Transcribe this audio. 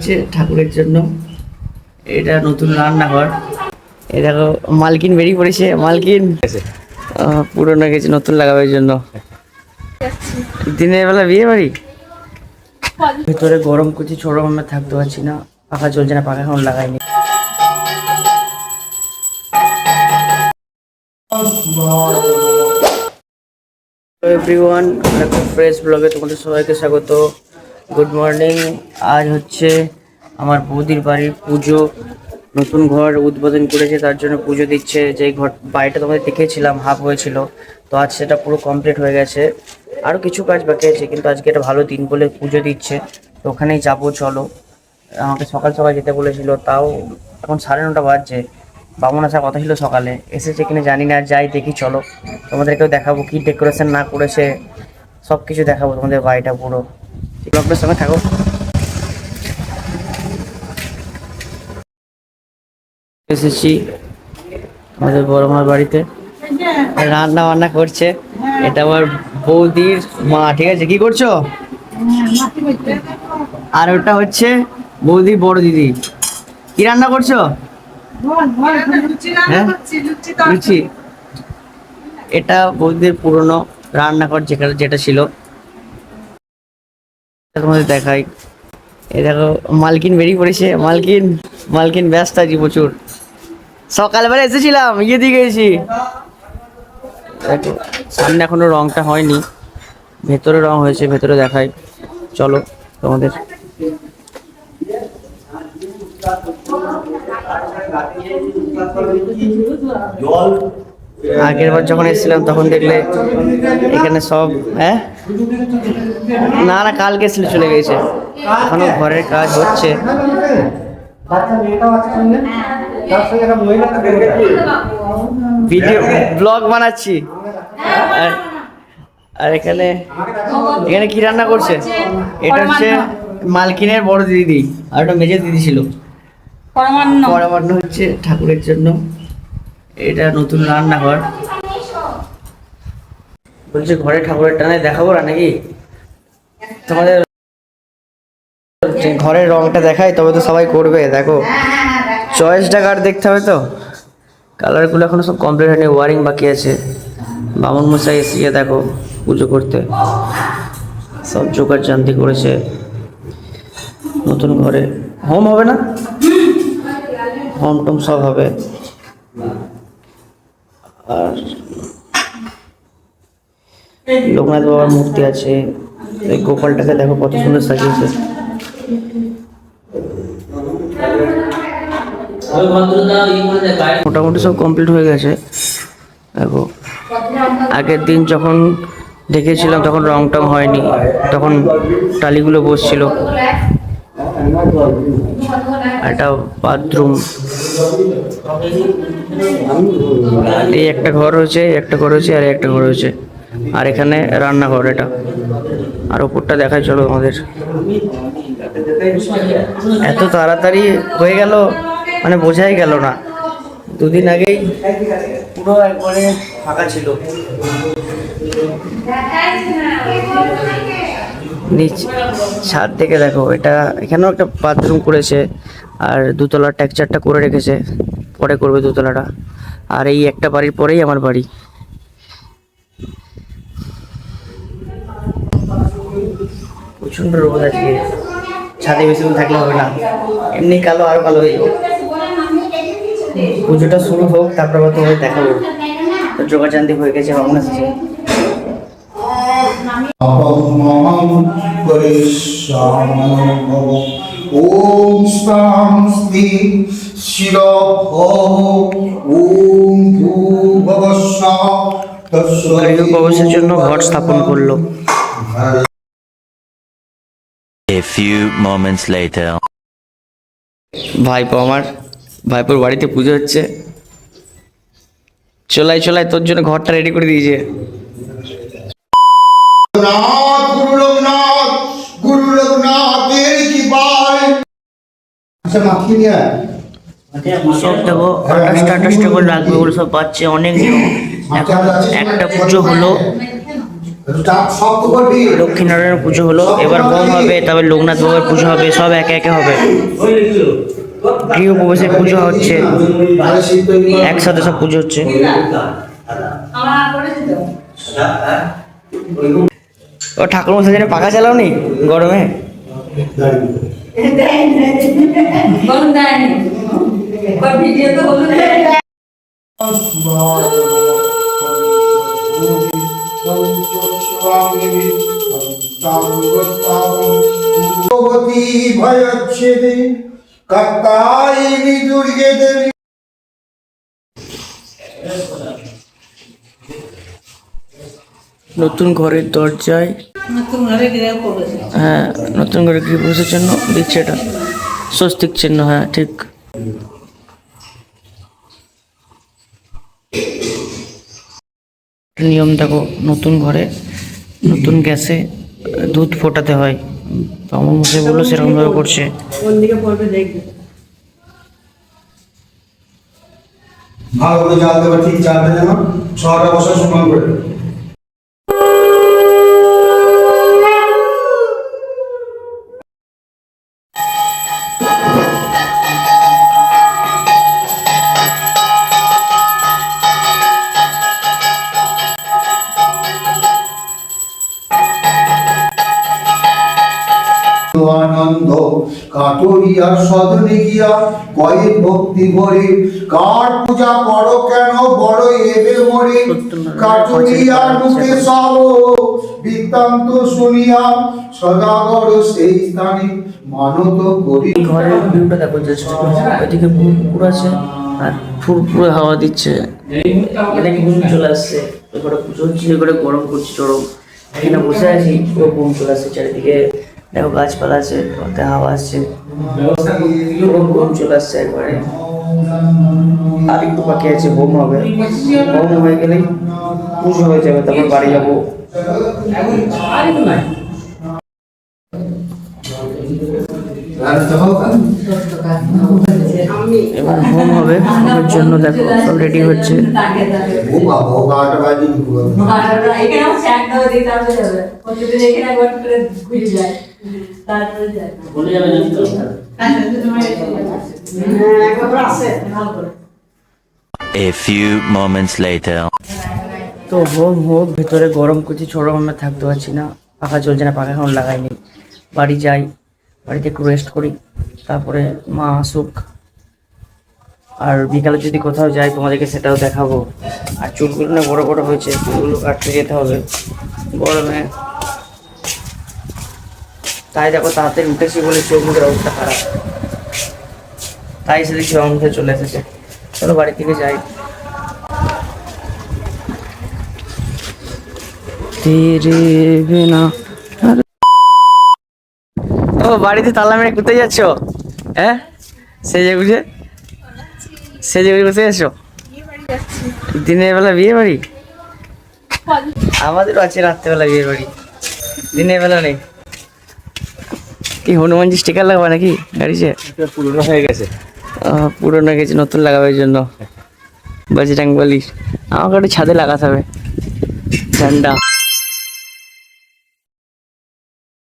হচ্ছে ঠাকুরের জন্য, এটা নতুন রান্নাঘর। এই দেখো মালকিন বেরিয়ে পড়েছে, মালকিন পুরনো গেছে নতুন লাগাবার জন্য। দিনের বেলা বিয়ে বাড়ি, ভিতরে গরম করছি, ছোট গরমে থাকতে পারছি না, পাখা চলছে না, পাখা এখন লাগাইনি। এভরিওয়ান, ফ্রেশ ব্লগে তোমাদের সবাইকে স্বাগত। Good morning. আজ হচ্ছে আমার বৌদির বাড়ির পুজো, নতুন ঘর উদ্বোধন করেছে, তার জন্য পুজো দিচ্ছে। যেই ঘর বাড়িটা তোমাদের দেখেছিলাম হাফ হয়েছিল, তো আজ সেটা পুরো কমপ্লিট হয়ে গেছে। আরও কিছু কাজ বাকি আছে, কিন্তু আজকে একটা ভালো দিন বলে পুজো দিচ্ছে, তো ওখানেই যাবো। চলো, আমাকে সকাল সকাল যেতে বলেছিল, তাও এখন 9:30 বাজছে। বামুন আসার কথা ছিল সকালে, এসেছে কিনা জানি না, যাই দেখি। চলো, তোমাদেরকেও দেখাবো কি ডেকোরেশন না করেছে, সব কিছু দেখাবো তোমাদের বাড়িটা পুরো। ব্লগটার সঙ্গে থাকো। এসেছি আমাদের বড় মার বাড়িতে, রান্না বান্না করছে। এটা আমার বৌদির মা, ঠিক আছে? কি করছো? আর ওটা হচ্ছে বৌদির বড় দিদি। কি রান্না করছো? লুচি। এটা বৌদির পুরনো রান্নাঘর, যেটা ছিল। তোমাদের দেখাই। এই দেখো মালকিন বেরিয়ে পড়েছে, মালকিন ব্যস্ত আছি প্রচুর। সকালবেলা এসেছিলাম, ইয়ে দিয়ে গেছি। দেখো সামনে এখনো রংটা হয়নি, ভেতরে রং হয়েছে, ভেতরে দেখাই। চলো তোমাদের। আগের বার যখন এসেছিলাম তখন দেখলে এখানে সব, হ্যাঁ না না, কালকে চলে গেছে, এখনো ঘরের কাজ হচ্ছে। ভিডিও ব্লগ বানাচ্ছি। আর এখানে কি রান্না করছে? এটা হচ্ছে মালকিনের বড় দিদি, আর একটা মেজে দিদি ছিল। পরমান্ন হচ্ছে ঠাকুরের জন্য, এটা নতুন রান্নাঘর। বলছে ঘরে ঠাকুরের টানে দেখাবো না নাকি? তোমাদের ঘরের রংটা দেখাই, তবে তো সবাই করবে। দেখো চয়েসটা কার দেখতে হবে, তো কালারগুলো এখনো সব কমপ্লিট হয়নি, ওয়ারিং বাকি আছে। বামুন মশাই এসে দেখো পুজো করতে, সব জোগাড় জান্তি করেছে। নতুন ঘরে হোম হবে না, হোম টোম সব হবে। আর লোকনাথ বাবার মূর্তি আছে। এই গোপালটাকে দেখো কত সুন্দর সাজিয়েছে। মোটামুটি সব কমপ্লিট হয়ে গেছে। দেখো আগের দিন যখন দেখেছিলাম তখন রং টং হয়নি, তখন টালিগুলো বসছিল। একটা বাথরুম, এই একটা ঘর হয়েছে, আর একটা ঘর হয়েছে, আর এখানে রান্নাঘর এটা। আর ওপরটা দেখাই, চলো আমাদের। এত তাড়াতাড়ি হয়ে গেল মানে বোঝাই গেল না, দুদিন আগেই পুরো একবারে ফাঁকা ছিল। নিচে ছাদ থেকে দেখো, এটা এখানেও একটা বাথরুম করেছে, আর দুতলার টেক্সচারটা করে রেখেছে, পরে করবে দুতলাটা। আর এই একটা বাড়ির পরেই আমার বাড়ি। প্রচন্ড রোদ আজকে, ছাদে বেশিক্ষণ থাকলে হবে না, এমনি কালো আরো কালো হয়ে যাবে। পুজোটা শুরু হোক, তারপর আবার তোমাদের দেখাবো। জোগাড় জান্তি হয়ে গেছে, বামুন আসছে। ওম শান্তি প্রবেশের জন্য ঘর স্থাপন করলো। A few moments later. ভাইপোর বাড়িতে পুজো হচ্ছে। চলাই তোর জন্য ঘরটা রেডি করে দিয়েছে। সব দেখো 28টা করে রাখবে বলে সব পাচ্ছে, অনেক নিয়ম। এখন একটা পুজো হলো, শক্ত করবি। লক্ষ্মীনারায়ণ পুজো হলো, এবার হোম হবে, তারপর লোকনাথ বাবার পুজো হবে, সব একে একে হবে। গৃহ প্রবেশের পুজো হচ্ছে, একসাথে সব পুজো হচ্ছে। ও ঠাকুর মশাই জন্য পাখা চালাও নি গরমে? ভগবতী ভয়চ্ছেদে কাত্যায়নী দুর্গে দেবী। নতুন ঘরের দরজায়, হ্যাঁ নতুন ঘরে গৃহ প্রবেশের জন্য দিচ্ছে এটা স্বস্তিক চিহ্ন। হ্যাঁ ঠিক। নিয়ম দেখো, নতুন ঘরে নতুন গ্যাসে দুধ ফোটাতে হয়। তো আমার মশাই বললো সেরকম ভাবে করছে। ভালো করে জাল দেবা, ঠিক জালতে যেন ছটা বছর সমান করে। আনন্দ কাটরিয়া সদনে গিয়া কয়েক ভক্তি ভরে কার পূজা করো কেন বড় এবে মরে। কাটরিয়ার মুখে সব বৃত্তান্ত শুনিয়া সদাগর সেই স্থানে মানত করি। এই ঘরের ভিউটা দেখো, জাস্ট ওইদিকে পুকুর আছে আর ফুরফুরে হাওয়া দিচ্ছে। এখানে ঘুম চলে আসছে, ওই ঘরে পুজো হচ্ছে, ওই ঘরে গরম করছে চরম। এখানে বসে আছি, পুরো ঘুম চলে আসছে। চারিদিকে দেখো গাছপালা আছে, ওতে হাওয়া আসছে, পুরো ঘুম চলে আসছে একবারে। আর একটু বাকি আছে, হোম হবে। হোম হয়ে গেলেই পুজো হয়ে যাবে, তারপর বাড়ি যাবো। এবার হোম হবে, হোমের জন্য দেখো সব রেডি হচ্ছে। ও বাবা, ও 12টা বাজে পুরো। A few moments later. তো হোম হোক, ভেতরে গরম করছি, ছোটো আমরা থাকতে পারছি না, পাখা চলছে না, পাখা এখন লাগাইনি। বাড়ি যাই, বাড়িতে একটু রেস্ট করি, তারপরে মা আসুক। আর বিকালে যদি কোথাও যাই তোমাদেরকে সেটাও দেখাবো। আর চুলগুলো না বড় বড় হয়েছে, চুলগুলো কাটতে যেতে হবে গরমে। তাই দেখো তাড়াতাড়ি উঠেছি বলে চোখ মুখের অবস্থা খারাপ, তাই এসে দেখছি আমার মুখে চলে এসেছে। চলো বাড়ি থেকে যাই। তেরে বিনা। ও বাড়িতে তালা মেরে কোথায় যাচ্ছ? হ্যাঁ সেজে গুজে কোথায় যাচ্ছ? দিনের বেলা বিয়ে বাড়ি? আমাদেরও আছে রাত্রেবেলা বিয়ে বাড়ি, দিনের বেলা নেই। কি হনুমানজি স্টিকার লাগাবে নাকি গাড়িতে? পুরনো হয়ে গেছে, পুরোনো গেছে, নতুন লাগাবে ওই জন্য। বজরং বলি আমাকে একটু ছাদে লাগাতে হবে ঝান্ডা।